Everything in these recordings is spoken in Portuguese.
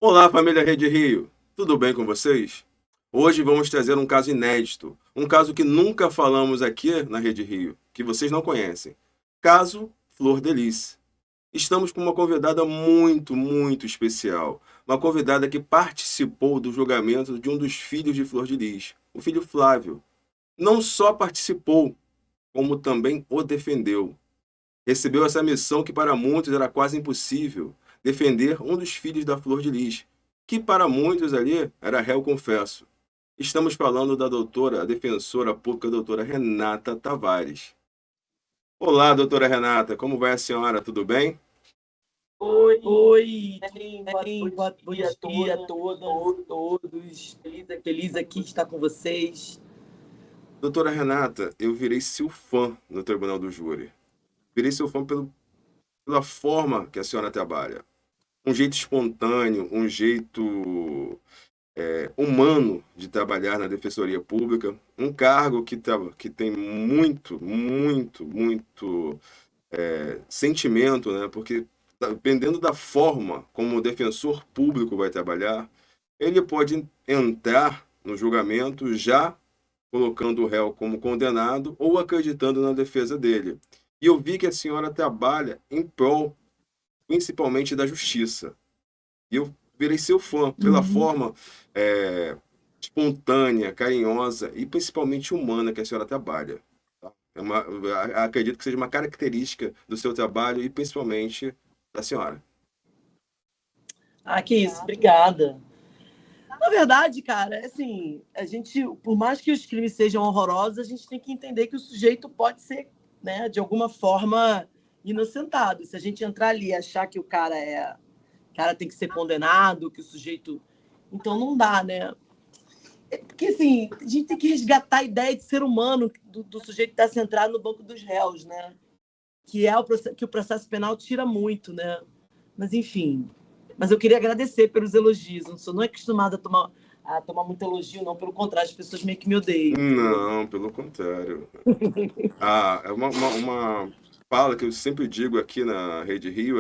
Olá, família Rede Rio. Tudo bem com vocês? Hoje vamos trazer um caso inédito, um caso que nunca falamos aqui na Rede Rio, que vocês não conhecem. Caso Flor de Lis. Estamos com uma convidada muito especial. Uma convidada que participou do julgamento de um dos filhos de Flor de Lis, o filho Flávio. Não só participou, como também o defendeu. Recebeu essa missão que para muitos era quase impossível, defender um dos filhos da Flor de Lis, que para muitos ali era réu confesso. Estamos falando da doutora, a defensora pública, doutora Renata Tavares. Olá, doutora Renata, como vai a senhora? Tudo bem? Oi, tudo bem? Bom dia a todos. Feliz aqui de estar com vocês. Doutora Renata, eu virei seu fã no Tribunal do Júri. Virei seu fã pela forma que a senhora trabalha. Um jeito espontâneo, um jeito humano de trabalhar na Defensoria Pública, um cargo que tem muito sentimento, né? Porque dependendo da forma como o defensor público vai trabalhar, ele pode entrar no julgamento já colocando o réu como condenado ou acreditando na defesa dele. E eu vi que a senhora trabalha em prol, principalmente da justiça. E eu virei seu fã pela forma espontânea, carinhosa e principalmente humana que a senhora trabalha. Tá? Acredito que seja uma característica do seu trabalho e principalmente da senhora. Ah, que isso, obrigada. Na verdade, cara, assim, a gente, por mais que os crimes sejam horrorosos, a gente tem que entender que o sujeito pode ser, né, de alguma forma inocentado. Se a gente entrar ali e achar que o cara tem que ser condenado, que o sujeito, então não dá, né? Porque, assim, a gente tem que resgatar a ideia de ser humano do sujeito estar centrado no banco dos réus, né? Que o processo penal tira muito, né? Mas, enfim. Mas eu queria agradecer pelos elogios. Não é acostumada a tomar muito elogio, não. Pelo contrário, as pessoas meio que me odeiam. Não, pelo contrário. É uma fala que eu sempre digo aqui na Rede Rio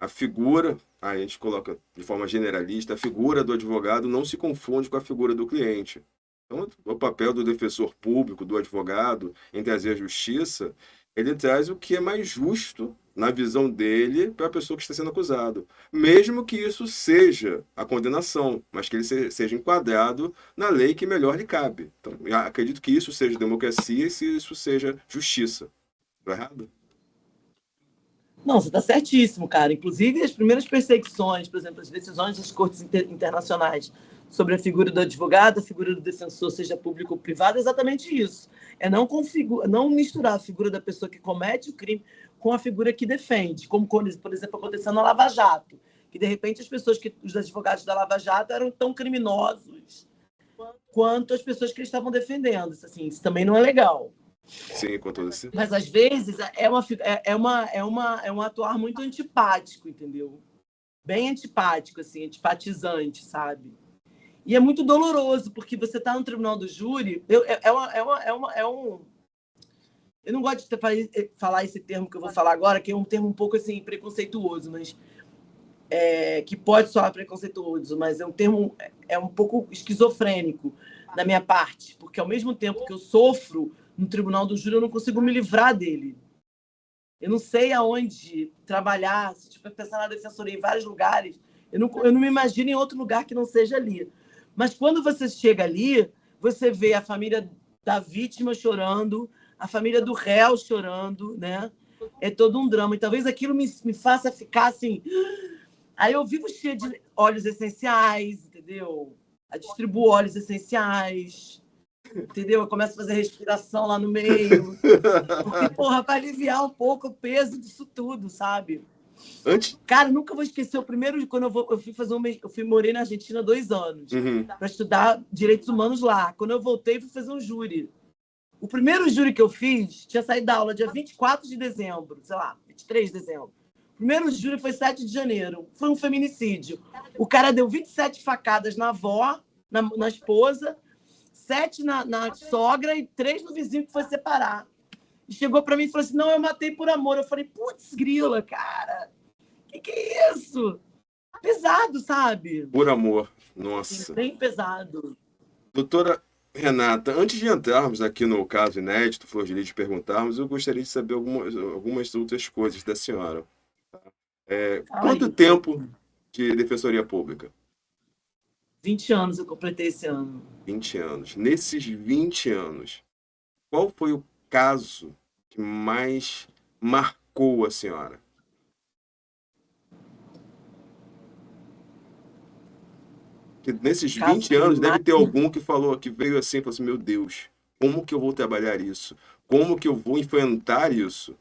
a figura, aí a gente coloca de forma generalista, a figura do advogado não se confunde com a figura do cliente. Então, o papel do defensor público, do advogado, em trazer a justiça, ele traz o que é mais justo na visão dele para a pessoa que está sendo acusado. Mesmo que isso seja a condenação, mas que ele seja enquadrado na lei que melhor lhe cabe. Então, eu acredito que isso seja democracia e se isso seja justiça. Estou errado? Não, você está certíssimo, cara. Inclusive, as primeiras perseguições, por exemplo, as decisões das cortes internacionais sobre a figura do advogado, a figura do defensor, seja público ou privado, é exatamente isso. É não misturar a figura da pessoa que comete o crime com a figura que defende, como, por exemplo, aconteceu na Lava Jato, que, de repente, os advogados da Lava Jato eram tão criminosos quanto as pessoas que eles estavam defendendo. Isso também não é legal. Sim, com todo esse... Mas, às vezes, é um atuar muito antipático, entendeu? Bem antipático, assim, antipatizante, sabe? E é muito doloroso, porque você está no tribunal do júri... Eu não gosto de falar esse termo que eu vou falar agora, que é um termo um pouco assim, preconceituoso, mas que pode soar preconceituoso, mas é um termo um pouco esquizofrênico da minha parte, porque ao mesmo tempo que eu sofro no tribunal do júri, eu não consigo me livrar dele. Eu não sei aonde trabalhar, se tipo, pensar na defensoria em vários lugares, eu não me imagino em outro lugar que não seja ali. Mas quando você chega ali, você vê a família da vítima chorando, a família do réu chorando, né? É todo um drama. E talvez aquilo me faça ficar assim... Aí eu vivo cheia de óleos essenciais, entendeu? Eu distribuo óleos essenciais, entendeu? Eu começo a fazer respiração lá no meio. Porque, porra, para aliviar um pouco o peso disso tudo, sabe? Cara, nunca vou esquecer o primeiro... Quando eu fui fazer morei na Argentina 2 anos para estudar direitos humanos lá. Quando eu voltei, fui fazer um júri. O primeiro júri que eu fiz tinha saído da aula dia 24 de dezembro, sei lá, 23 de dezembro. O primeiro júri foi 7 de janeiro. Foi um feminicídio. O cara deu 27 facadas na avó, na esposa, 7 na sogra e 3 no vizinho que foi separar. E chegou para mim e falou assim, não, eu matei por amor. Eu falei, putz, grila, cara. Que é isso? pesado, sabe? Por amor. Nossa. Bem pesado. Doutora Renata, antes de entrarmos aqui no caso inédito, Flor de Lis, de perguntarmos, eu gostaria de saber algumas outras coisas da senhora. Fala Quanto aí. tempo de Defensoria Pública? 20 anos eu completei esse ano. 20 anos. Nesses 20 anos, qual foi o caso que mais marcou a senhora? Que nesses Caso 20 que anos deve mais... ter algum que falou, que veio assim, falou assim, meu Deus, como que eu vou trabalhar isso? Como que eu vou enfrentar isso?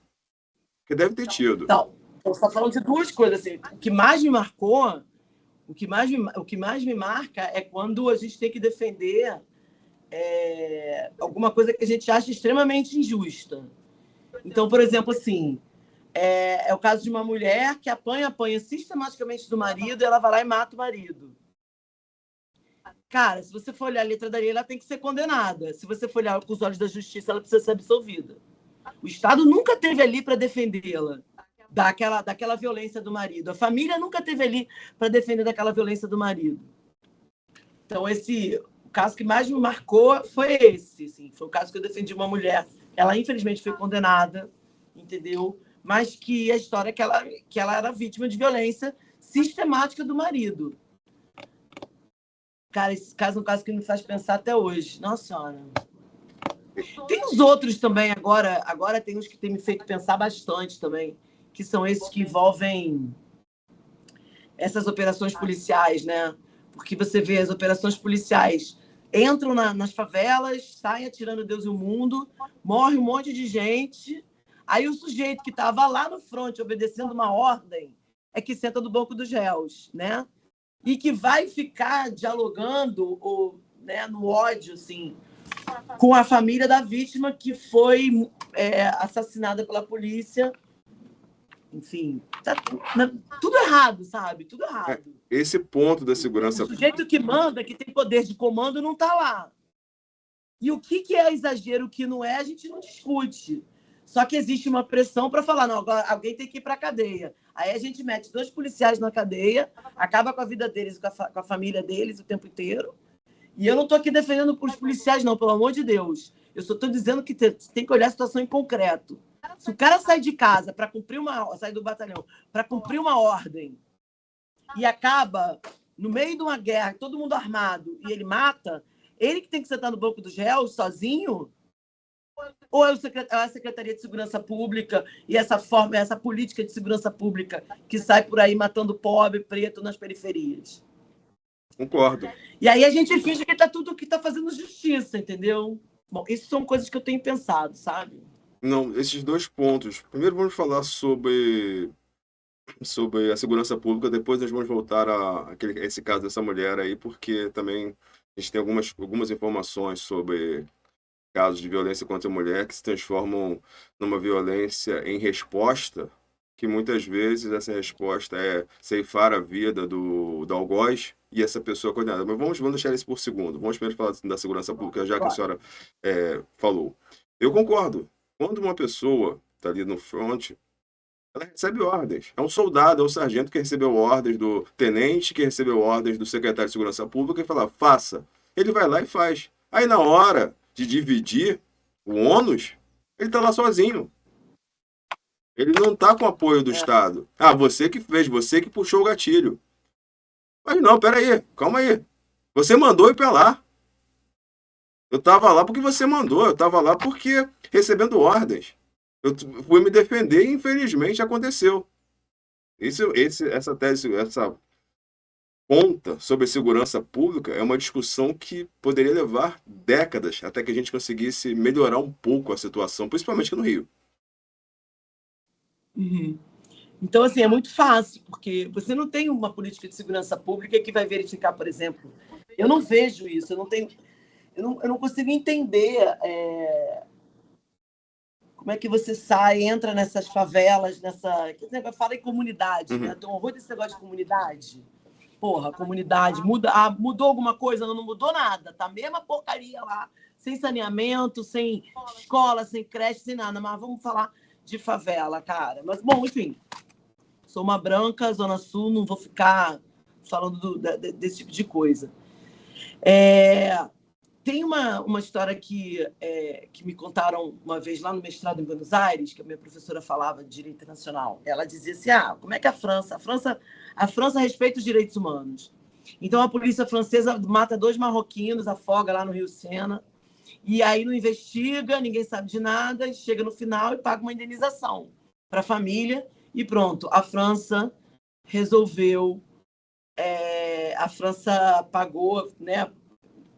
Porque deve ter tido. Então, você está falando de duas coisas. Assim. O que mais me marcou, o que mais me marca é quando a gente tem que defender alguma coisa que a gente acha extremamente injusta. Então, por exemplo, assim, é o caso de uma mulher que apanha sistematicamente do marido e ela vai lá e mata o marido. Cara, se você for olhar a letra da lei, ela tem que ser condenada. Se você for olhar com os olhos da justiça, ela precisa ser absolvida. O Estado nunca esteve ali para defendê-la daquela violência do marido. A família nunca esteve ali para defender daquela violência do marido. Então, o caso que mais me marcou foi esse. Assim, foi o caso que eu defendi uma mulher. Ela, infelizmente, foi condenada, entendeu? Mas que a história é que ela era vítima de violência sistemática do marido. Cara, esse caso é um caso que me faz pensar até hoje. Nossa Senhora. Tem os outros também agora. Agora tem uns que têm me feito pensar bastante também, que são esses que envolvem essas operações policiais, né? Porque você vê as operações policiais entram nas favelas, saem atirando Deus e o mundo, morre um monte de gente. Aí o sujeito que estava lá no front obedecendo uma ordem é que senta do banco dos réus, né? E que vai ficar dialogando ou, né, no ódio, assim, com a família da vítima que foi assassinada pela polícia. Enfim, tá tudo errado, sabe? Tudo errado. Esse ponto da segurança... O sujeito que manda, que tem poder de comando, não está lá. E o que é exagero, o que não é, a gente não discute. Só que existe uma pressão para falar, não, agora alguém tem que ir para a cadeia. Aí a gente mete 2 policiais na cadeia, acaba com a vida deles, com a família deles o tempo inteiro. E eu não estou aqui defendendo os policiais, não, pelo amor de Deus. Eu só estou dizendo que tem que olhar a situação em concreto. Se o cara sai de casa para cumprir sai do batalhão para cumprir uma ordem e acaba no meio de uma guerra, todo mundo armado, e ele mata, ele que tem que sentar no banco dos réus sozinho? Ou é a Secretaria de Segurança Pública e essa política de segurança pública que sai por aí matando pobre, preto nas periferias? Concordo. E aí a gente finge que está tudo que está fazendo justiça, entendeu? Bom, isso são coisas que eu tenho pensado, sabe? Não, esses 2 pontos. Primeiro vamos falar sobre a segurança pública, depois nós vamos voltar a esse caso dessa mulher aí, porque também a gente tem algumas informações sobre casos de violência contra a mulher que se transformam numa violência em resposta, que muitas vezes essa resposta é ceifar a vida do algoz e essa pessoa é condenada. Mas vamos deixar isso por segundo. Vamos primeiro falar da segurança pública, já que a senhora falou. Eu concordo. Quando uma pessoa está ali no front, ela recebe ordens. É um soldado, é um sargento que recebeu ordens do tenente, que recebeu ordens do secretário de Segurança Pública e fala, faça. Ele vai lá e faz. Aí na hora de dividir o ônus, ele está lá sozinho. Ele não está com apoio do Estado. Ah, você que fez, você que puxou o gatilho. Mas não, peraí, calma aí. Você mandou ir para lá. Eu estava lá porque você mandou, eu estava lá porque recebendo ordens. Eu fui me defender e infelizmente aconteceu. Essa tese, essa ponta sobre segurança pública é uma discussão que poderia levar décadas até que a gente conseguisse melhorar um pouco a situação, principalmente aqui no Rio. Uhum. Então, assim, é muito fácil, porque você não tem uma política de segurança pública que vai verificar, por exemplo. Eu não vejo isso, eu não consigo entender como é que você entra nessas favelas, fala em comunidade, né? Tem um horror desse negócio de comunidade. Porra, comunidade, mudou alguma coisa? Não mudou nada, tá a mesma porcaria lá, sem saneamento, sem escola, sem creche, sem nada, mas vamos falar de favela, cara. Mas, bom, enfim, sou uma branca, Zona Sul, não vou ficar falando desse tipo de coisa. Tem uma história que me contaram uma vez lá no mestrado em Buenos Aires, que a minha professora falava de direito internacional. Ela dizia assim, como é que a França respeita os direitos humanos. Então, a polícia francesa mata 2 marroquinos, afoga lá no Rio Sena, e aí não investiga, ninguém sabe de nada, e chega no final e paga uma indenização para a família, e pronto, a França resolveu, a França pagou, né, a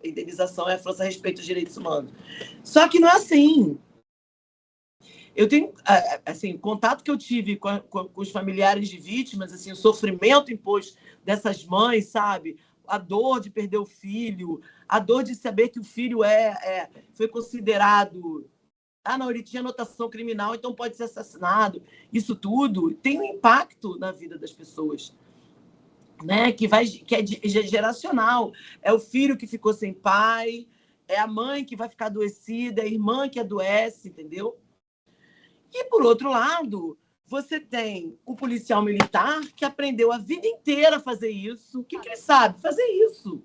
indenização, e a França respeita os direitos humanos. Só que não é assim. Eu tenho, assim, contato que eu tive com os familiares de vítimas, assim, o sofrimento imposto dessas mães, sabe? A dor de perder o filho, a dor de saber que o filho foi considerado... não, ele tinha anotação criminal, então pode ser assassinado. Isso tudo tem um impacto na vida das pessoas, né? Que é geracional. É o filho que ficou sem pai, é a mãe que vai ficar adoecida, é a irmã que adoece, entendeu? E, por outro lado, você tem o policial militar que aprendeu a vida inteira a fazer isso. O que ele sabe? Fazer isso.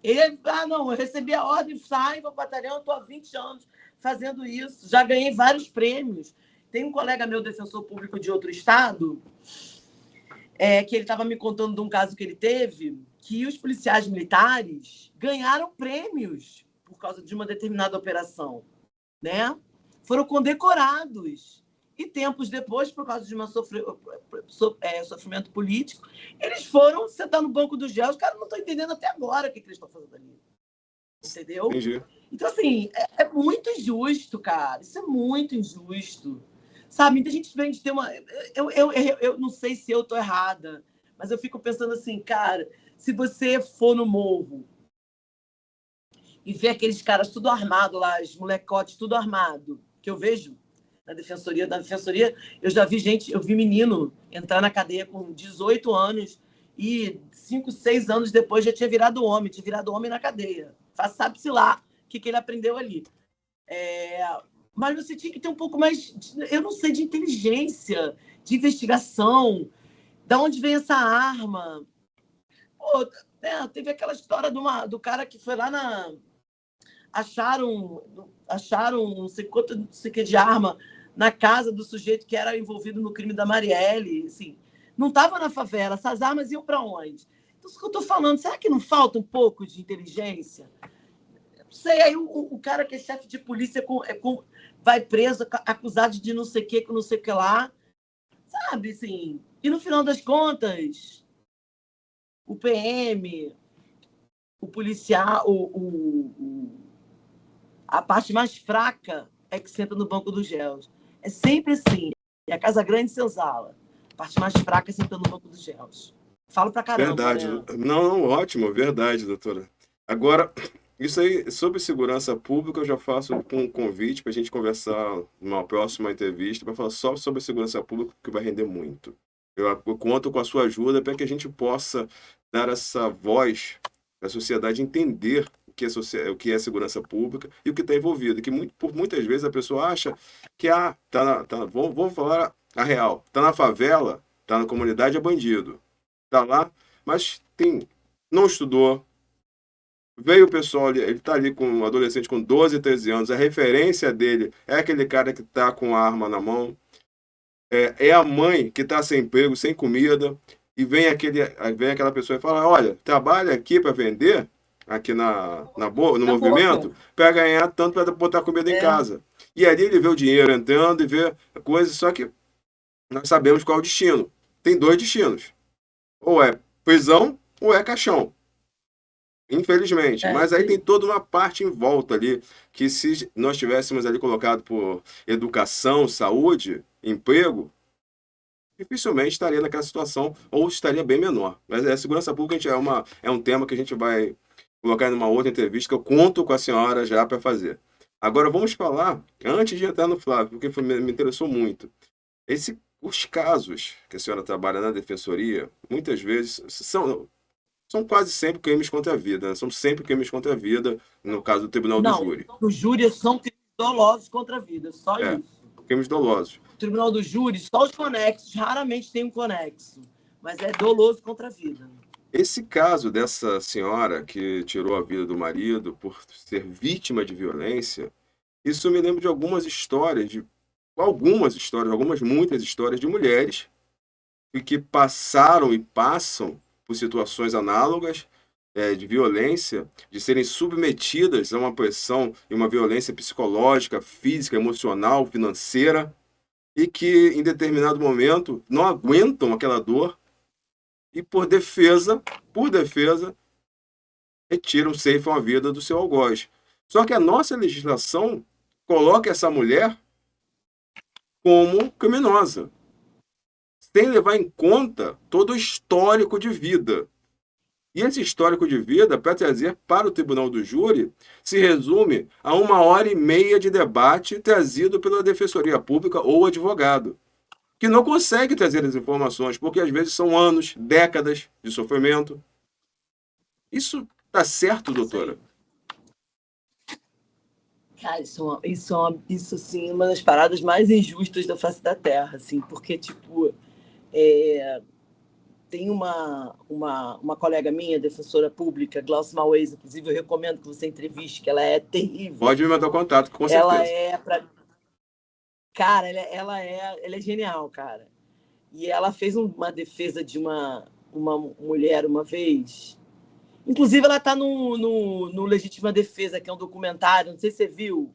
Ele, não, eu recebi a ordem, saio para o batalhão, estou há 20 anos fazendo isso. Já ganhei vários prêmios. Tem um colega meu, defensor público de outro estado, que ele estava me contando de um caso que ele teve, que os policiais militares ganharam prêmios por causa de uma determinada operação, né? Foram condecorados. E tempos depois, por causa de um sofrimento político, eles foram sentar no banco dos réus. Os caras não estão entendendo até agora o que eles estão fazendo ali. Entendeu? Entendi. Então, assim, é muito injusto, cara. Isso é muito injusto. Sabe, muita gente vem de ter uma... Eu não sei se eu estou errada, mas eu fico pensando assim, cara, se você for no morro e ver aqueles caras tudo armado lá, os molecotes tudo armado, que eu vejo na defensoria, eu já vi eu vi menino entrar na cadeia com 18 anos e 5, 6 anos depois já tinha virado homem na cadeia. Sabe-se lá o que ele aprendeu ali. Mas você tinha que ter um pouco mais, eu não sei, de inteligência, de investigação, de onde vem essa arma. Pô, teve aquela história do cara que foi lá acharam não sei quanto, não sei que de arma na casa do sujeito que era envolvido no crime da Marielle. Assim, não estava na favela, essas armas iam para onde? Então, isso que eu estou falando, será que não falta um pouco de inteligência? Não sei, aí o cara que é chefe de polícia vai preso, acusado de não sei o que, com não sei o que lá, sabe, assim, e no final das contas, o PM, o policial, a parte mais fraca é que senta no banco dos réus. É sempre assim. E a Casa Grande e senzala. A parte mais fraca é senta no banco dos réus. Falo pra caramba, Verdade. né? Não, ótimo, verdade, doutora. Agora, isso aí, sobre segurança pública, eu já faço um convite para a gente conversar numa próxima entrevista para falar só sobre segurança pública, que vai render muito. Eu conto com a sua ajuda para que a gente possa dar essa voz para a sociedade entender o que é segurança pública e o que está envolvido. Que por muitas vezes a pessoa acha que vou falar a real, está na favela, está na comunidade, é bandido. Está lá, mas não estudou. Veio o pessoal, ele está ali com um adolescente com 12, 13 anos, a referência dele é aquele cara que está com a arma na mão, é a mãe que está sem emprego, sem comida, e vem aquela pessoa e fala, olha, trabalha aqui para vender, aqui no movimento, para ganhar tanto para botar comida em casa. E ali ele vê o dinheiro entrando e vê a coisa, só que nós sabemos qual é o destino. Tem 2 destinos. Ou é prisão ou é caixão. Infelizmente. Mas aí tem toda uma parte em volta ali, que se nós tivéssemos ali colocado por educação, saúde, emprego, dificilmente estaria naquela situação, ou estaria bem menor. Mas a segurança pública é um tema que a gente vai colocar numa outra entrevista, que eu conto com a senhora já para fazer. Agora vamos falar, antes de entrar no Flávio, porque me interessou muito. Os casos que a senhora trabalha na defensoria, muitas vezes são quase sempre crimes contra a vida, né? São sempre crimes contra a vida, no caso do Tribunal do Júri. O júri são crimes dolosos contra a vida, só isso. Crimes dolosos. O Tribunal do Júri, só os conexos, raramente tem um conexo. mas é doloso contra a vida. Esse caso dessa senhora que tirou a vida do marido por ser vítima de violência, isso me lembra de muitas histórias de mulheres e que passaram e passam por situações análogas, de violência, de serem submetidas a uma pressão e uma violência psicológica, física, emocional, financeira, e que em determinado momento não aguentam aquela dor e por defesa, retiram, ceifam a vida do seu algoz. Só que a nossa legislação coloca essa mulher como criminosa, sem levar em conta todo o histórico de vida. E esse histórico de vida, para trazer para o tribunal do júri, se resume a 1 hora e meia de debate trazido pela Defensoria Pública ou advogado, que não consegue trazer as informações, porque às vezes são anos, décadas de sofrimento. Isso está certo, doutora? Cara, isso assim, uma das paradas mais injustas da face da Terra, assim, porque, tipo, tem uma colega minha, defensora pública, Glaucia Mauês, inclusive eu recomendo que você entreviste, que ela é terrível. Pode me mandar contato, com certeza. Cara, ela é genial, cara. E ela fez uma defesa de uma mulher uma vez. Inclusive, ela está no Legítima Defesa, que é um documentário, não sei se você viu.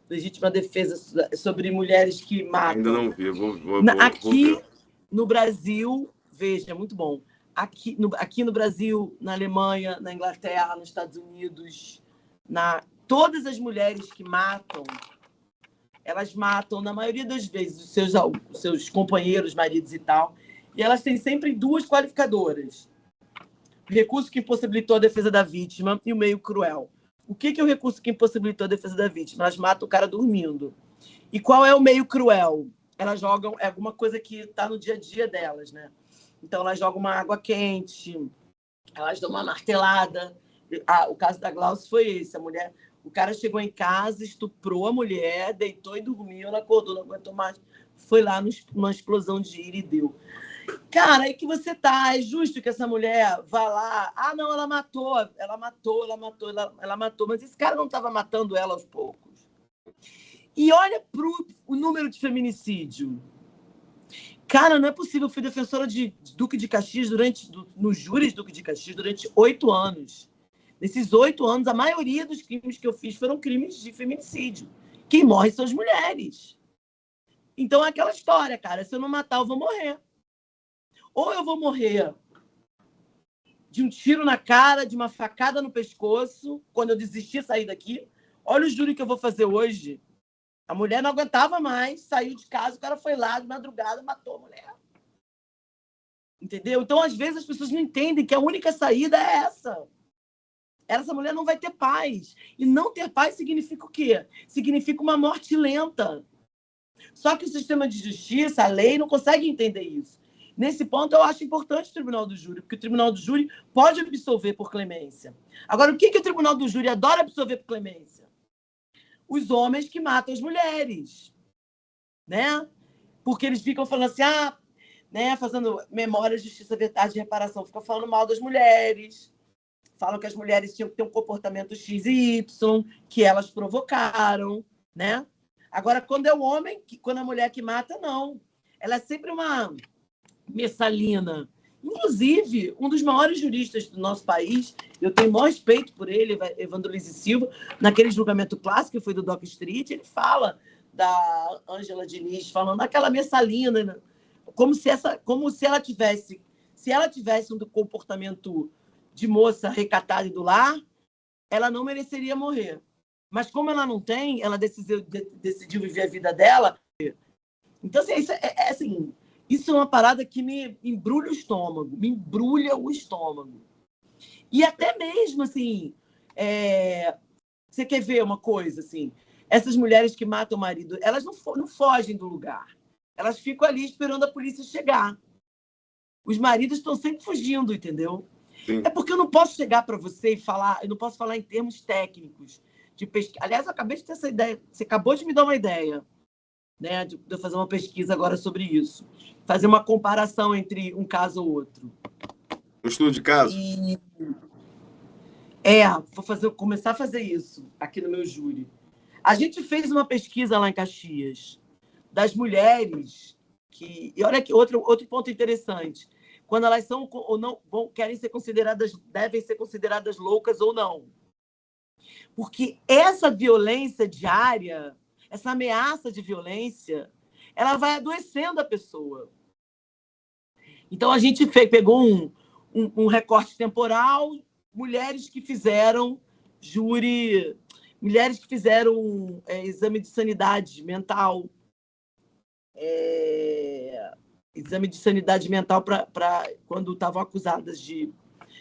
Legítima Defesa sobre mulheres que matam. Ainda não vi, vou aqui ver. No Brasil, veja, é muito bom. Aqui no Brasil, na Alemanha, na Inglaterra, nos Estados Unidos, todas as mulheres que matam, elas matam, na maioria das vezes, os seus companheiros, maridos e tal, e elas têm sempre duas qualificadoras. O recurso que impossibilitou a defesa da vítima e o meio cruel. O que é o recurso que impossibilitou a defesa da vítima? Elas matam o cara dormindo. E qual é o meio cruel? Elas jogam alguma coisa que está no dia a dia delas, né? Então, elas jogam uma água quente, elas dão uma martelada. O caso da Glaucia foi esse. O cara chegou em casa, estuprou a mulher, deitou e dormiu, ela acordou, não aguentou mais. Foi lá numa explosão de ira e deu. Cara, aí que você tá. É justo que essa mulher vá lá. Ah, não, ela matou. Mas esse cara não estava matando ela aos poucos. E olha o número de feminicídio. Cara, não é possível. Eu fui defensora de Duque de Caxias no júri de Duque de Caxias durante 8 anos. Nesses 8 anos, a maioria dos crimes que eu fiz foram crimes de feminicídio. Quem morre são as mulheres. Então é aquela história, cara. Se eu não matar, eu vou morrer. Ou eu vou morrer de um tiro na cara, de uma facada no pescoço, quando eu desistir de sair daqui. Olha o júri que eu vou fazer hoje. A mulher não aguentava mais, saiu de casa, o cara foi lá de madrugada e matou a mulher. Entendeu? Então, às vezes, as pessoas não entendem que a única saída é essa. Essa mulher não vai ter paz. E não ter paz significa o quê? Significa uma morte lenta. Só que o sistema de justiça, a lei, não consegue entender isso. Nesse ponto, eu acho importante o Tribunal do Júri, porque o Tribunal do Júri pode absolver por clemência. Agora, o que o Tribunal do Júri adora absolver por clemência? Os homens que matam as mulheres, né? Porque eles ficam falando assim, né, fazendo memória, justiça, verdade e reparação, ficam falando mal das mulheres, falam que as mulheres tinham que ter um comportamento X e Y, que elas provocaram, né? Agora, quando é o homem, quando a mulher que mata, não. Ela é sempre uma messalina. Inclusive, um dos maiores juristas do nosso país, eu tenho o maior respeito por ele, Evandro Luiz e Silva, naquele julgamento clássico que foi do Doc Street, ele fala da Ângela Diniz, falando daquela messalina, como se ela tivesse um comportamento de moça recatada e do lar, ela não mereceria morrer. Mas como ela não tem, ela decidiu viver a vida dela. Então, assim, isso é uma parada que me embrulha o estômago. E até mesmo, assim, você quer ver uma coisa, assim, essas mulheres que matam o marido, elas não fogem do lugar. Elas ficam ali esperando a polícia chegar. Os maridos estão sempre fugindo, entendeu? Sim. É porque eu não posso chegar para você e falar, eu não posso falar em termos técnicos de pesquisa. Aliás, eu acabei de ter essa ideia, você acabou de me dar uma ideia. né, de eu fazer uma pesquisa agora sobre isso. Fazer uma comparação entre um caso ou outro. Um estudo de caso? E começar a fazer isso aqui no meu júri. A gente fez uma pesquisa lá em Caxias das mulheres que... E olha aqui, outro ponto interessante. Quando elas são ou não querem ser consideradas, devem ser consideradas loucas ou não. Porque essa violência diária, essa ameaça de violência, ela vai adoecendo a pessoa. Então, a gente pegou um recorte temporal, mulheres que fizeram júri, mulheres que fizeram exame de sanidade mental, exame de sanidade mental para quando estavam acusadas de...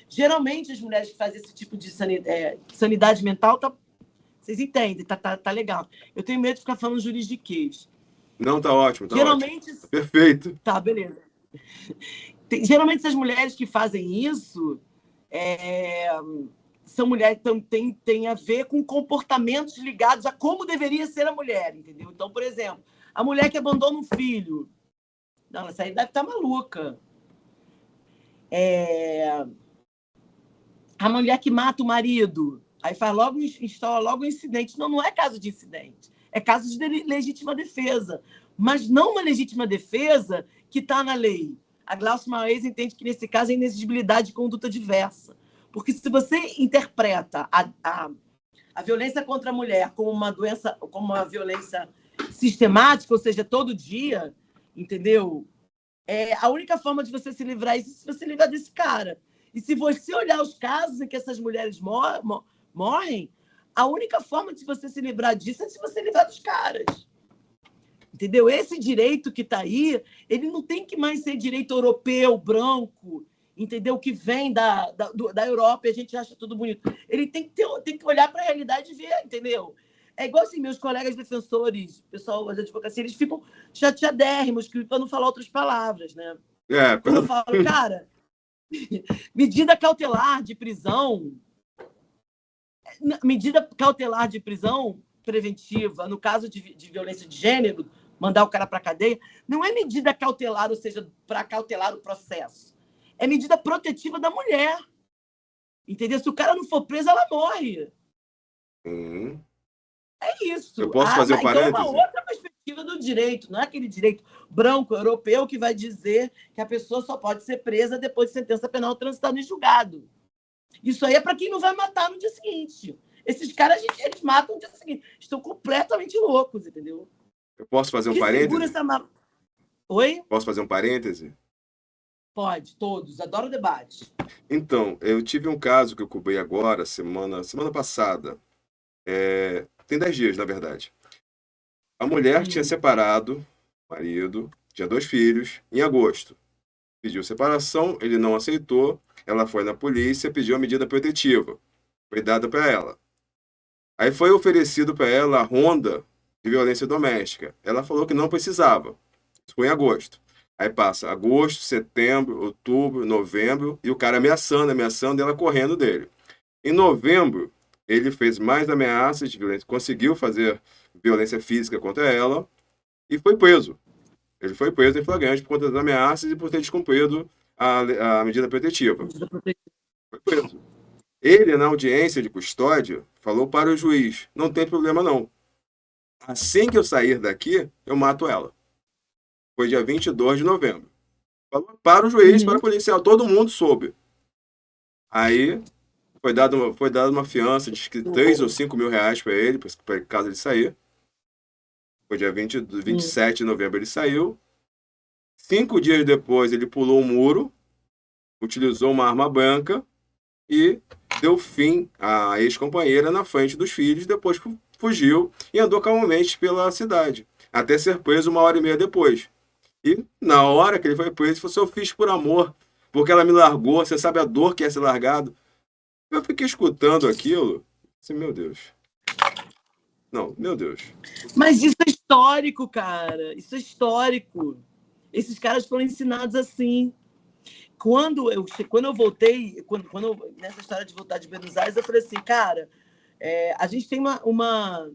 Geralmente, as mulheres que fazem esse tipo de sanidade mental, vocês entendem, tá legal. Eu tenho medo de ficar falando juridiquês. Não, tá ótimo, tá Geralmente, ótimo. Perfeito. Tá, beleza. Geralmente, essas mulheres que fazem isso são mulheres que têm a ver com comportamentos ligados a como deveria ser a mulher, entendeu? Então, por exemplo, a mulher que abandona um filho. Não, essa aí deve estar maluca. A mulher que mata o marido. Aí instala logo um incidente. Não é caso de incidente. É caso de legítima defesa. Mas não uma legítima defesa que está na lei. A Glaucia Maes entende que, nesse caso, é inexigibilidade de conduta diversa. Porque se você interpreta a violência contra a mulher como uma doença, como uma violência sistemática, ou seja, todo dia, entendeu? A única forma de você se livrar disso é se você livrar desse cara. E se você olhar os casos em que essas mulheres morrem, a única forma de você se livrar disso é se você livrar dos caras. Entendeu? Esse direito que está aí, ele não tem que mais ser direito europeu, branco, entendeu? Que vem da Europa e a gente acha tudo bonito. Ele tem que olhar para a realidade e ver, entendeu? É igual assim, meus colegas defensores, pessoal da advocacia, eles ficam chateadérrimos, para não falar outras palavras, né? Quando eu falo, cara, medida cautelar de prisão preventiva, no caso de violência de gênero, mandar o cara para a cadeia, não é medida cautelar, ou seja, para cautelar o processo. É medida protetiva da mulher. Entendeu? Se o cara não for preso, ela morre. É isso. Eu posso fazer um parêntese? Então, é uma outra perspectiva do direito. Não é aquele direito branco, europeu, que vai dizer que a pessoa só pode ser presa depois de sentença penal transitada em julgado. Isso aí é para quem não vai matar no dia seguinte. Esses caras, eles matam no dia seguinte. Estão completamente loucos, entendeu? Eu posso fazer um parêntese? Oi? Posso fazer um parêntese? Pode, todos. Adoro debate. Então, eu tive um caso que eu cobri agora, semana passada. Tem 10 dias, na verdade. A mulher tinha separado o marido, tinha 2 filhos, em agosto. Pediu separação, ele não aceitou. Ela foi na polícia, pediu a medida protetiva. Foi dada para ela. Aí foi oferecido para ela a ronda de violência doméstica. Ela falou que não precisava. Isso foi em agosto. Aí passa agosto, setembro, outubro, novembro, e o cara ameaçando, e ela correndo dele. Em novembro, ele fez mais ameaças de violência, conseguiu fazer violência física contra ela e foi preso. Ele foi preso em flagrante por conta das ameaças e por ter descumprido a medida protetiva. Foi preso. Ele, na audiência de custódia, falou para o juiz: não tem problema não. Assim que eu sair daqui, eu mato ela. Foi dia 22 de novembro. Falou para o juiz, para o policial, todo mundo soube. Aí foi dada uma fiança de 3 ou 5 mil reais para ele, para caso ele sair. Foi dia 27 de novembro ele saiu. 5 dias depois ele pulou o muro, utilizou uma arma branca e deu fim à ex-companheira na frente dos filhos, depois fugiu e andou calmamente pela cidade, até ser preso 1h30 depois. E na hora que ele foi preso, ele falou assim: eu fiz por amor, porque ela me largou, você sabe a dor que é ser largado. Eu fiquei escutando aquilo, assim, meu Deus. Não, meu Deus. Mas isso é histórico, cara. Isso é histórico. Esses caras foram ensinados assim. Quando eu voltei, nessa história de voltar de Buenos Aires, eu falei assim, cara, a gente tem uma...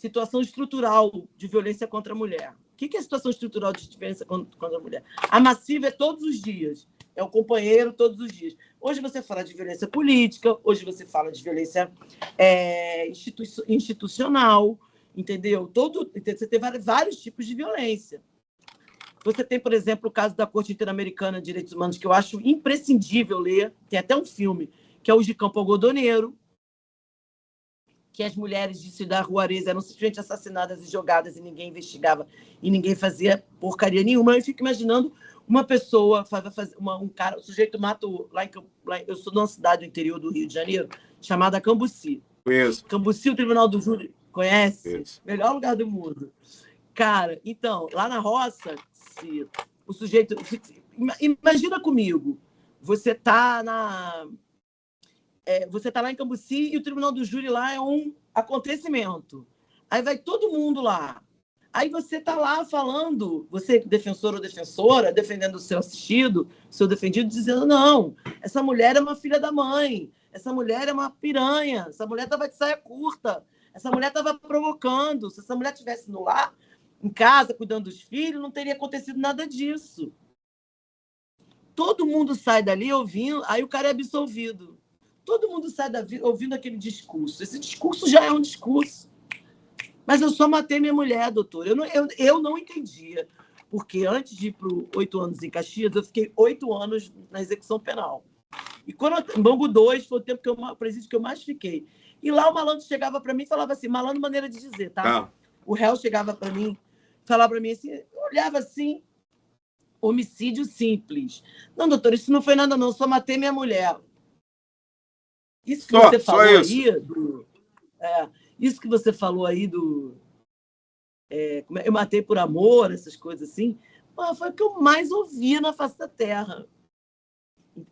situação estrutural de violência contra a mulher. O que é a situação estrutural de violência contra a mulher? A massiva é todos os dias. É o companheiro todos os dias. Hoje você fala de violência política, hoje você fala de violência institucional, entendeu? Você tem vários tipos de violência. Você tem, por exemplo, o caso da Corte Interamericana de Direitos Humanos, que eu acho imprescindível ler, tem até um filme, que é o de Campo Algodoneiro, que as mulheres de Cidade Juarez eram simplesmente assassinadas e jogadas e ninguém investigava e ninguém fazia porcaria nenhuma. Eu fico imaginando uma pessoa, o sujeito mata eu sou de uma cidade do interior do Rio de Janeiro, chamada Cambuci. Conheço. Cambuci, o Tribunal do Júri, conhece? Conheço. Melhor lugar do mundo. Cara, então, lá na roça, se o sujeito... Imagina comigo, você está lá em Cambuci e o Tribunal do Júri lá é um acontecimento. Aí vai todo mundo lá. Aí você está lá falando, você, defensor ou defensora, defendendo o seu assistido, o seu defendido, dizendo, não, essa mulher é uma filha da mãe, essa mulher é uma piranha, essa mulher estava de saia curta, essa mulher estava provocando. Se essa mulher estivesse no lar, em casa, cuidando dos filhos, não teria acontecido nada disso. Todo mundo sai dali ouvindo, aí o cara é absolvido. Todo mundo sai ouvindo aquele discurso. Esse discurso já é um discurso. Mas eu só matei minha mulher, doutor. Eu não entendia. Porque antes de ir para 8 anos em Caxias, eu fiquei 8 anos na execução penal. E em Bangu 2 foi o presídio que eu mais fiquei. E lá o malandro chegava para mim e falava assim, malandro maneira de dizer, tá? O réu chegava para mim, falava para mim assim, olhava assim, homicídio simples. Não, doutor, isso não foi nada não, só matei minha mulher. Isso que você falou aí isso que você falou aí eu matei por amor, essas coisas assim, foi o que eu mais ouvia na face da terra.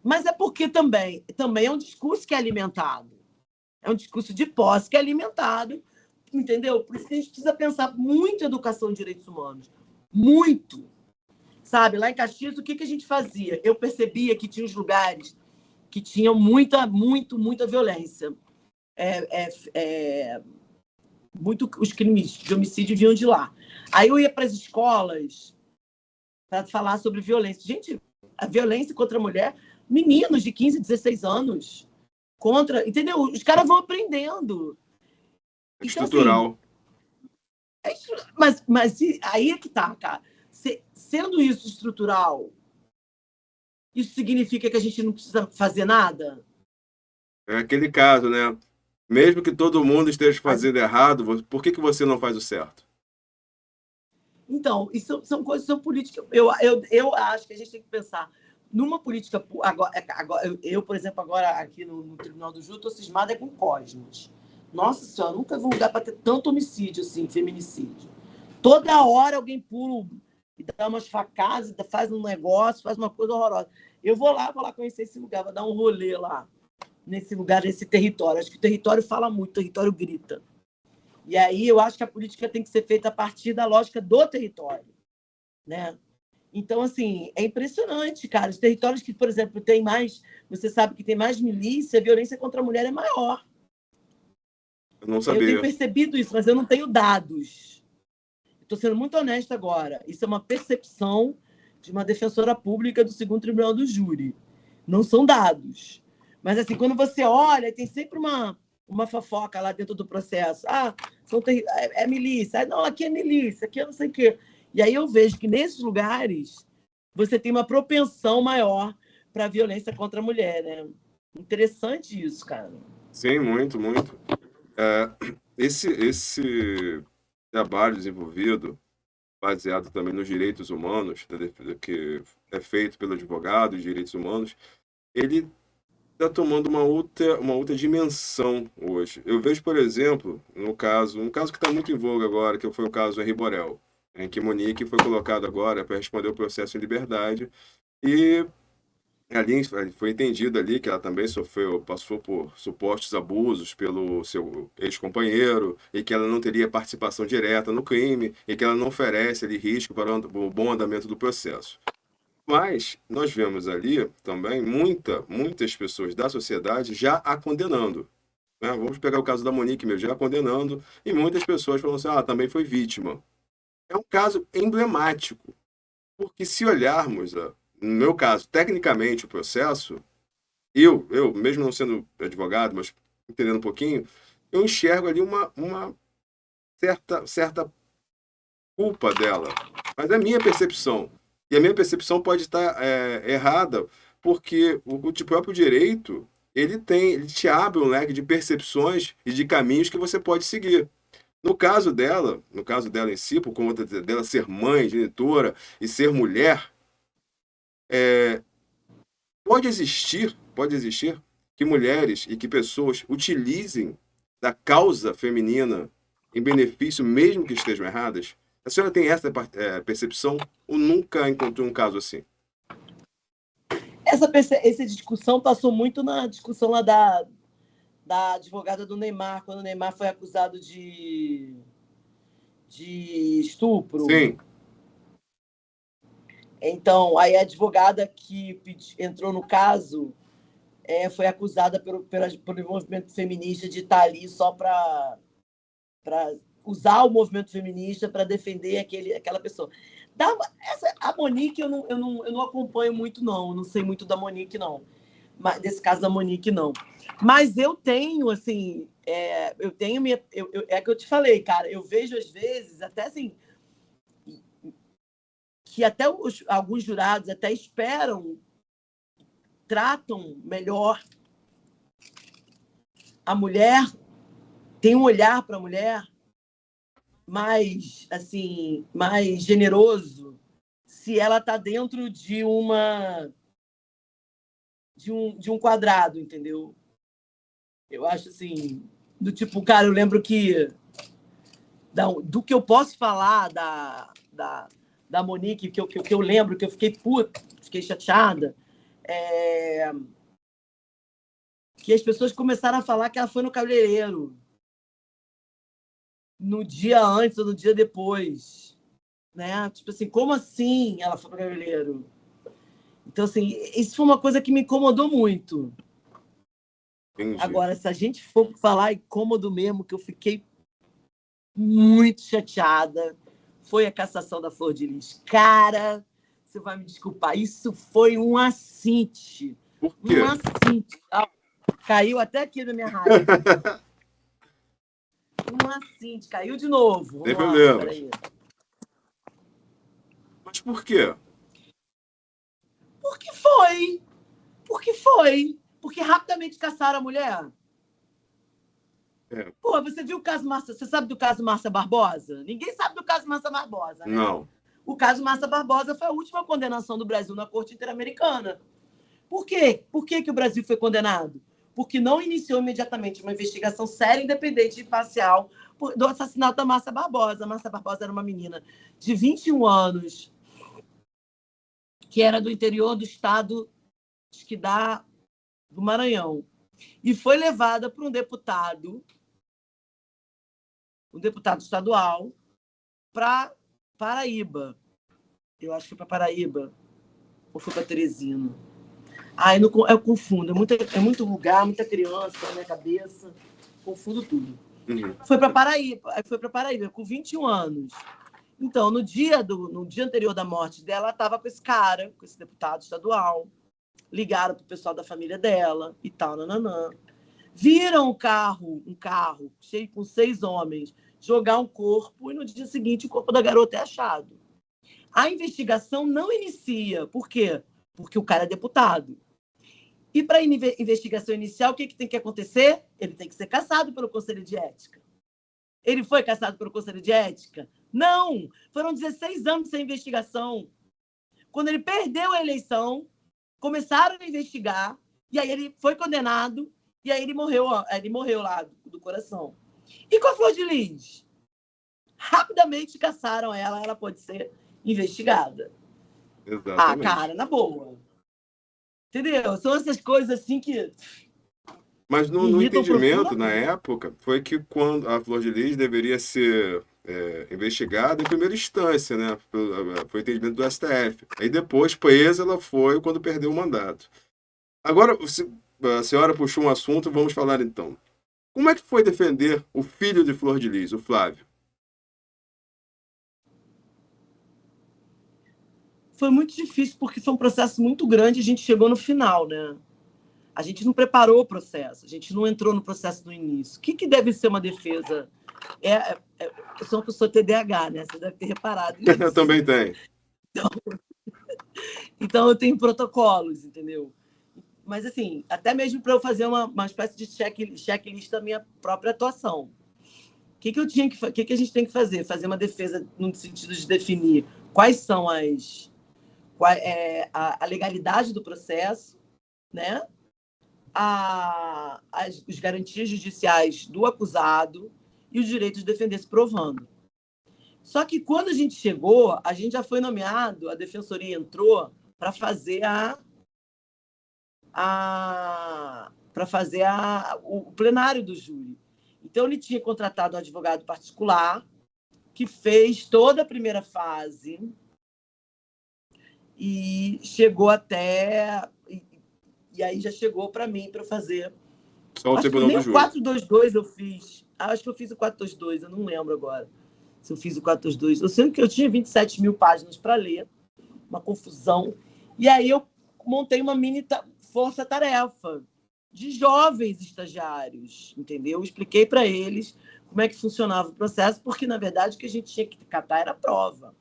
Mas é porque também é um discurso que é alimentado. É um discurso de posse que é alimentado, entendeu? Por isso que a gente precisa pensar muito em educação em direitos humanos. Muito. Sabe, lá em Caxias, o que a gente fazia? Eu percebia que tinha os lugares que tinham muita violência. Os crimes de homicídio vinham de lá. Aí eu ia para as escolas para falar sobre violência. Gente, a violência contra a mulher, meninos de 15, 16 anos, entendeu? Os caras vão aprendendo. Estrutural. Então, assim, mas aí é que tá, cara. Sendo isso estrutural, isso significa que a gente não precisa fazer nada? É aquele caso, né? Mesmo que todo mundo esteja fazendo errado, por que você não faz o certo? Então, isso são coisas, são políticas. Eu acho que a gente tem que pensar numa política. Eu, por exemplo, agora aqui no Tribunal do Júri, estou cismada com Cosmos. Nossa Senhora, nunca vi um lugar para ter tanto homicídio, assim, feminicídio. Toda hora alguém pula e dá umas facadas, faz um negócio, faz uma coisa horrorosa. Eu vou lá conhecer esse lugar, vou dar um rolê lá, nesse lugar, nesse território. Acho que o território fala muito, o território grita. E aí eu acho que a política tem que ser feita a partir da lógica do território, né? Então, assim, é impressionante, cara. Os territórios que, por exemplo, tem mais... Você sabe que tem mais milícia, a violência contra a mulher é maior. Eu não sabia. Eu tenho percebido isso, mas eu não tenho dados. Estou sendo muito honesta agora. Isso é uma percepção de uma defensora pública do 2º Tribunal do Júri. Não são dados. Mas, assim, quando você olha, tem sempre uma fofoca lá dentro do processo. É milícia. Não, aqui é milícia, aqui é não sei o quê. E aí eu vejo que nesses lugares você tem uma propensão maior para a violência contra a mulher, né? Interessante isso, cara. Sim, muito, muito. Esse trabalho desenvolvido, baseado também nos direitos humanos, que é feito pelo advogado de direitos humanos, ele está tomando uma outra dimensão hoje. Eu vejo, por exemplo, um caso que está muito em voga agora, que foi o caso Henri Borel, em que Monique foi colocada agora para responder o processo em liberdade, e ali foi entendido ali que ela também passou por supostos abusos pelo seu ex-companheiro, e que ela não teria participação direta no crime, e que ela não oferece ali risco para o bom andamento do processo. Mas nós vemos ali também muitas pessoas da sociedade já a condenando. né? Vamos pegar o caso da Monique mesmo, já condenando, e muitas pessoas falam assim, também foi vítima. É um caso emblemático, porque se olharmos, no meu caso, tecnicamente o processo, eu mesmo não sendo advogado, mas entendendo um pouquinho, eu enxergo ali uma certa culpa dela. Mas é a minha percepção. E a minha percepção pode estar errada, porque o próprio direito, ele te abre um leque de percepções e de caminhos que você pode seguir. No caso dela em si, por conta dela ser mãe, genitora e ser mulher, pode existir que mulheres e que pessoas utilizem da causa feminina em benefício, mesmo que estejam erradas? A senhora tem essa percepção ou nunca encontrou um caso assim? Essa discussão passou muito na discussão lá da advogada do Neymar, quando o Neymar foi acusado de estupro. Sim, Então, aí a advogada que entrou no caso foi acusada pelo movimento feminista de estar ali só para usar o movimento feminista para defender aquela pessoa. A Monique eu não acompanho muito, não. Eu não sei muito da Monique, não. Mas, desse caso da Monique, não. Mas eu tenho, assim, eu tenho minha. É que eu te falei, cara, eu vejo às vezes, até assim, que até alguns jurados até esperam, tratam melhor a mulher, tem um olhar para a mulher mais, assim, mais generoso se ela está dentro de um quadrado, entendeu? Eu acho assim, do tipo, cara, eu lembro que do que eu posso falar da Monique, que eu lembro, que eu fiquei puta, fiquei chateada, que as pessoas começaram a falar que ela foi no cabeleireiro no dia antes ou no dia depois, né? Tipo assim, como assim ela foi no cabeleireiro? Então, assim, isso foi uma coisa que me incomodou muito. entendi. Agora, se a gente for falar incômodo mesmo, que eu fiquei muito chateada, foi a cassação da Flor de Lis. Cara, você vai me desculpar, isso foi um assinte. Por Um quê? assinte. Caiu até aqui na minha raiva. Um assinte, caiu de novo. Sem Vamos lá, problemas. peraí. Mas por quê? Porque foi. Porque foi. Porque rapidamente caçaram a mulher. É, Pô, você viu o caso Márcia? Você sabe do caso Márcia Barbosa? Ninguém sabe do caso Márcia Barbosa, né? não. O caso Márcia Barbosa foi a última condenação do Brasil na Corte Interamericana. Por quê? Por que o Brasil foi condenado? Porque não iniciou imediatamente uma investigação séria, independente e imparcial do assassinato da Márcia Barbosa. A Márcia Barbosa era uma menina de 21 anos, que era do interior do estado do Maranhão. E foi levada por um deputado estadual, para Paraíba. Eu acho que foi para Paraíba. Ou foi para Teresina. Eu confundo. É muito lugar, muita criança na minha cabeça. Confundo tudo. Uhum. Foi para Paraíba, com 21 anos. Então, no dia anterior da morte dela, ela estava com esse cara, com esse deputado estadual. Ligaram para o pessoal da família dela e tal, nananã. Viram um carro cheio com 6 homens, jogar um corpo, e no dia seguinte o corpo da garota é achado. A investigação não inicia. Por quê? Porque o cara é deputado. E para a investigação inicial, o que tem que acontecer? Ele tem que ser cassado pelo Conselho de Ética. Ele foi cassado pelo Conselho de Ética? Não! Foram 16 anos sem investigação. Quando ele perdeu a eleição, começaram a investigar, e aí ele foi condenado, e aí ele morreu lá do coração. E com a Flor de Lis? Rapidamente cassaram ela pode ser investigada. Exatamente. Cara, na boa. Entendeu? São essas coisas assim que Mas me no irritam entendimento, na profundamente. época, foi que quando a Flor de Lis deveria ser investigada em primeira instância, né? Foi o entendimento do STF. Aí depois, presa, ela foi quando perdeu o mandato. Agora, a senhora puxou um assunto, vamos falar então. Como é que foi defender o filho de Flor de Lis, o Flávio? Foi muito difícil, porque foi um processo muito grande e a gente chegou no final, né? A gente não preparou o processo, a gente não entrou no processo no início. O que deve ser uma defesa? Eu sou uma pessoa TDAH, né? Você deve ter reparado Eu nisso. também tenho. Então eu tenho protocolos, entendeu? Mas, assim, até mesmo para eu fazer uma espécie de checklist da minha própria atuação. O que a gente tem que fazer? Fazer uma defesa no sentido de definir quais são a legalidade do processo, né? As garantias judiciais do acusado e os direitos de defender-se provando. Só que quando a gente chegou, a gente já foi nomeado, a defensoria entrou para fazer o plenário do júri. Então, ele tinha contratado um advogado particular que fez toda a primeira fase e chegou até. E aí já chegou para mim para fazer. Só o Acho que Tribunal nem do o Júri. 422 eu fiz. Acho que eu fiz o 422, eu não lembro agora se eu fiz o 422. Eu sei que eu tinha 27 mil páginas para ler, uma confusão. E aí eu montei uma mini força-tarefa de jovens estagiários, entendeu? Eu expliquei para eles como é que funcionava o processo, porque, na verdade, o que a gente tinha que catar era a prova.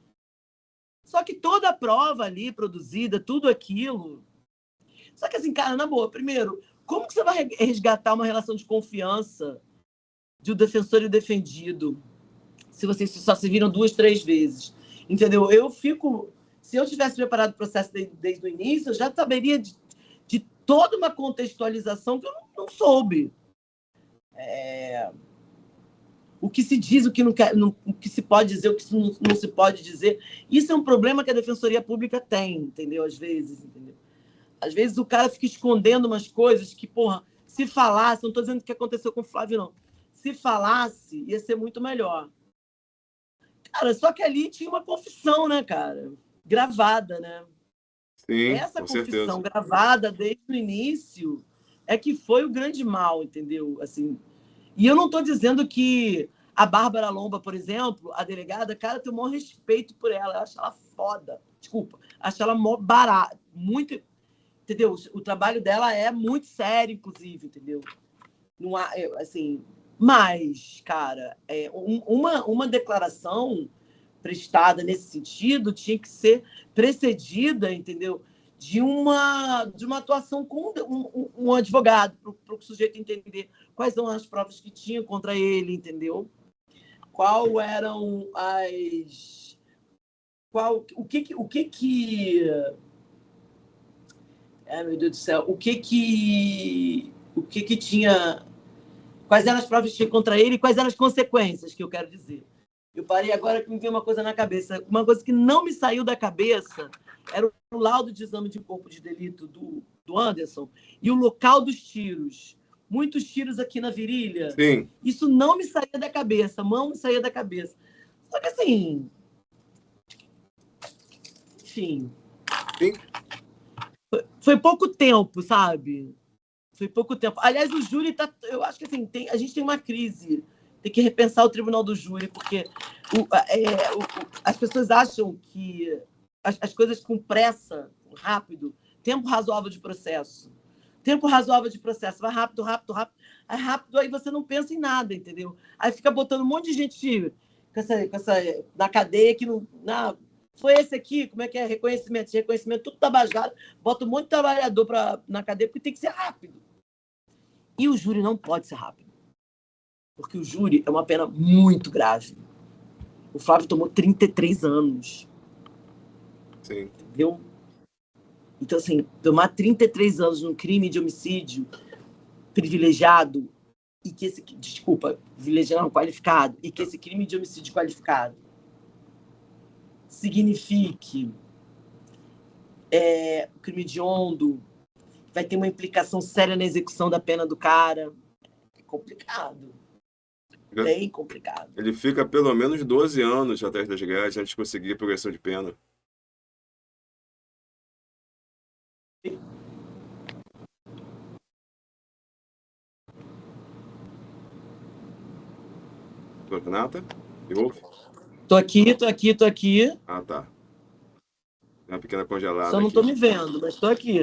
Só que toda a prova ali produzida, tudo aquilo... Só que, assim, cara, na boa, primeiro, como que você vai resgatar uma relação de confiança de um defensor e o defendido se vocês só se viram 2, 3 vezes? Entendeu? Eu fico... Se eu tivesse preparado o processo desde o início, eu já saberia de toda uma contextualização que eu não soube. O que se diz, o que, o que se pode dizer, o que não se pode dizer. Isso é um problema que a Defensoria Pública tem, entendeu? Às vezes, entendeu? Às vezes o cara fica escondendo umas coisas que, porra, se falasse, não estou dizendo o que aconteceu com o Flávio, não. Se falasse, ia ser muito melhor. Cara, só que ali tinha uma confissão, né, cara? Gravada, né? Sim, Essa com confissão certeza. gravada desde o início é que foi o grande mal, entendeu? Assim, e eu não estou dizendo que a Bárbara Lomba, por exemplo, a delegada, cara, eu tenho o maior respeito por ela. Eu acho ela foda. Desculpa. Acho ela mó barata. Muito. Entendeu? O trabalho dela é muito sério, inclusive, entendeu? Não há, assim. Mas, cara, uma declaração prestada nesse sentido tinha que ser precedida, entendeu? De uma atuação com um advogado, para o sujeito entender quais são as provas que tinha contra ele, entendeu? Qual eram as. O que que. Ai, meu Deus do céu. O que que tinha. Quais eram as provas que tinha contra ele e quais eram as consequências, que eu quero dizer. Eu parei agora que me veio uma coisa na cabeça. Uma coisa que não me saiu da cabeça era o laudo de exame de corpo de delito do Anderson e o local dos tiros. Muitos tiros aqui na virilha. Sim, Isso não me saía da cabeça, não me saía da cabeça. Só que assim, enfim, sim. foi pouco tempo, sabe? Foi pouco tempo. Aliás, o júri tá. Eu acho que assim, a gente tem uma crise. Tem que repensar o tribunal do júri, porque as pessoas acham que as coisas com pressa, rápido, tempo razoável de processo. Tempo razoável de processo. Vai rápido, rápido, rápido. É rápido, aí você não pensa em nada, entendeu? Aí fica botando um monte de gente na cadeia que não. Foi esse aqui, como é que é? Reconhecimento, tudo tabajado. Bota um monte de trabalhador na cadeia, porque tem que ser rápido. E o júri não pode ser rápido, porque o júri é uma pena muito grave. O Flávio tomou 33 anos, Sim. entendeu? Então, assim, tomar 33 anos num crime de homicídio privilegiado, e que esse. Desculpa, privilegiado não, qualificado, e que esse crime de homicídio qualificado signifique o crime hediondo, vai ter uma implicação séria na execução da pena do cara. É complicado. Bem complicado. Ele fica pelo menos 12 anos atrás das grades antes de conseguir progressão de pena. Doutora Renata? Me ouve? Tô aqui, tô aqui, tô aqui. Ah, tá. Tem uma pequena Só congelada não tô aqui. me vendo, mas tô aqui.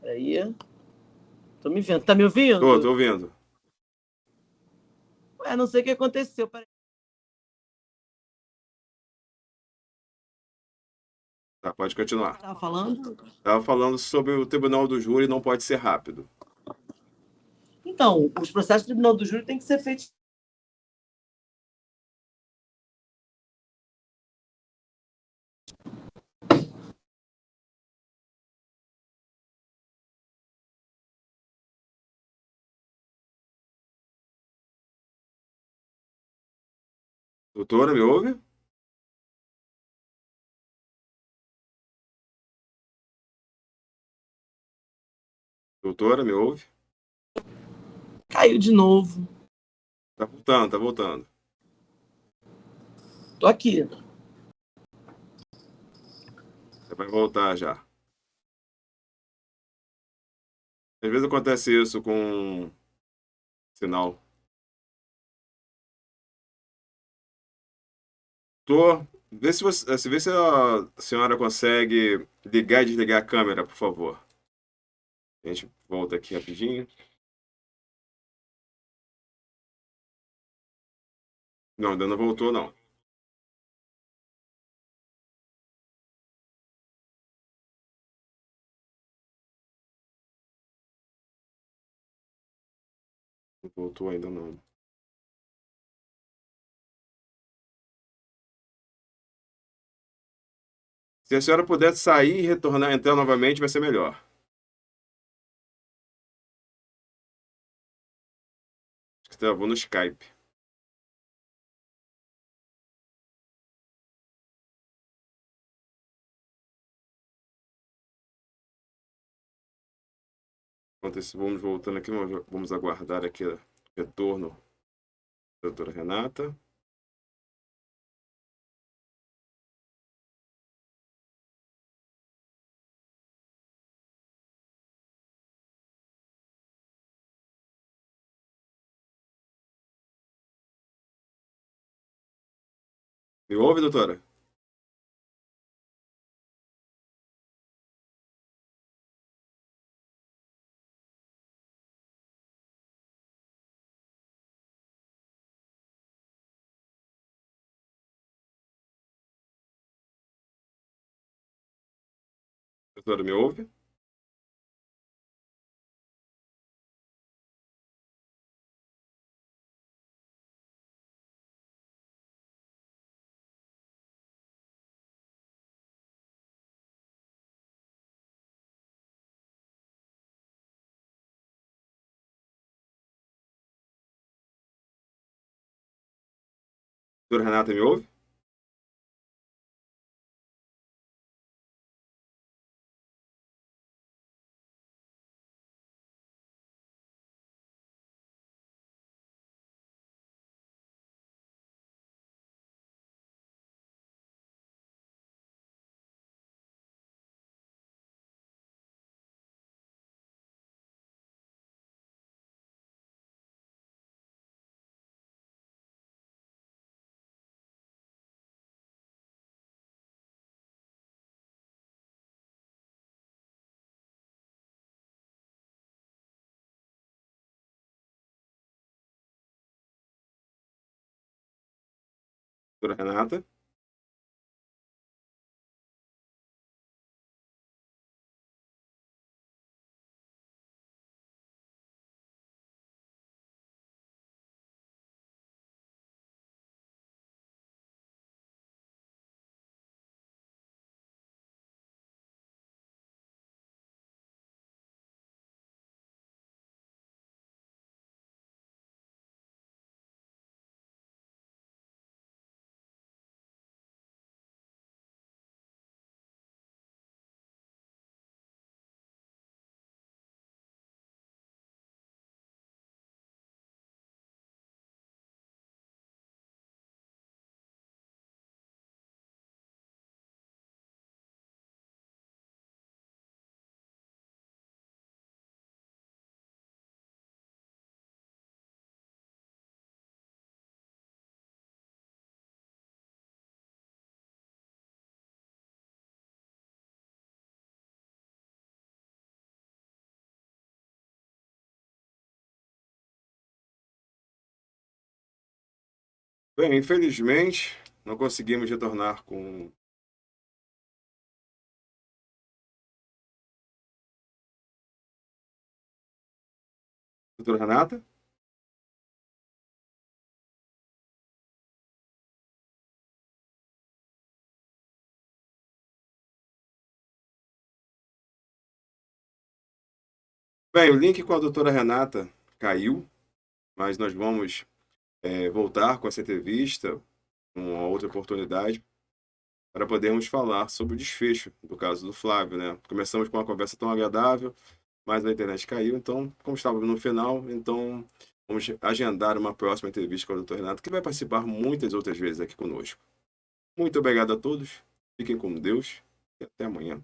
Aí, tô me vendo. Tá me Tô ouvindo? ouvindo. Ué, não sei o que aconteceu. Peraí. Tá, pode continuar. Tava falando? Tava falando sobre o Tribunal do Júri não pode ser rápido. Então, os processos do Tribunal do Júri têm que ser feitos. Doutora, me ouve? Doutora, me ouve? Caiu de novo. Tá voltando, tá voltando. Tô aqui. Você vai voltar já. Às vezes acontece isso com sinal. Tô. Vê se a senhora consegue ligar e desligar a câmera, por favor. A gente volta aqui rapidinho. Não, ainda não voltou, não. Não voltou ainda, não. Se a senhora puder sair e retornar, entrar novamente, vai ser melhor. Acho que travou no Skype. Enquanto isso, vamos voltando aqui, vamos aguardar aqui o retorno da doutora Renata. Me ouve, doutora? Doutora, me ouve? Doutora Renata, me ouve? Doutora Renata? Bem, infelizmente, não conseguimos retornar com. Doutora Renata? Bem, o link com a doutora Renata caiu, mas nós vamos voltar com essa entrevista, uma outra oportunidade, para podermos falar sobre o desfecho do caso do Flávio, né? Começamos com uma conversa tão agradável, mas a internet caiu, então, como estávamos no final, então vamos agendar uma próxima entrevista com a doutora Renata, que vai participar muitas outras vezes aqui conosco. Muito obrigado a todos, fiquem com Deus e até amanhã.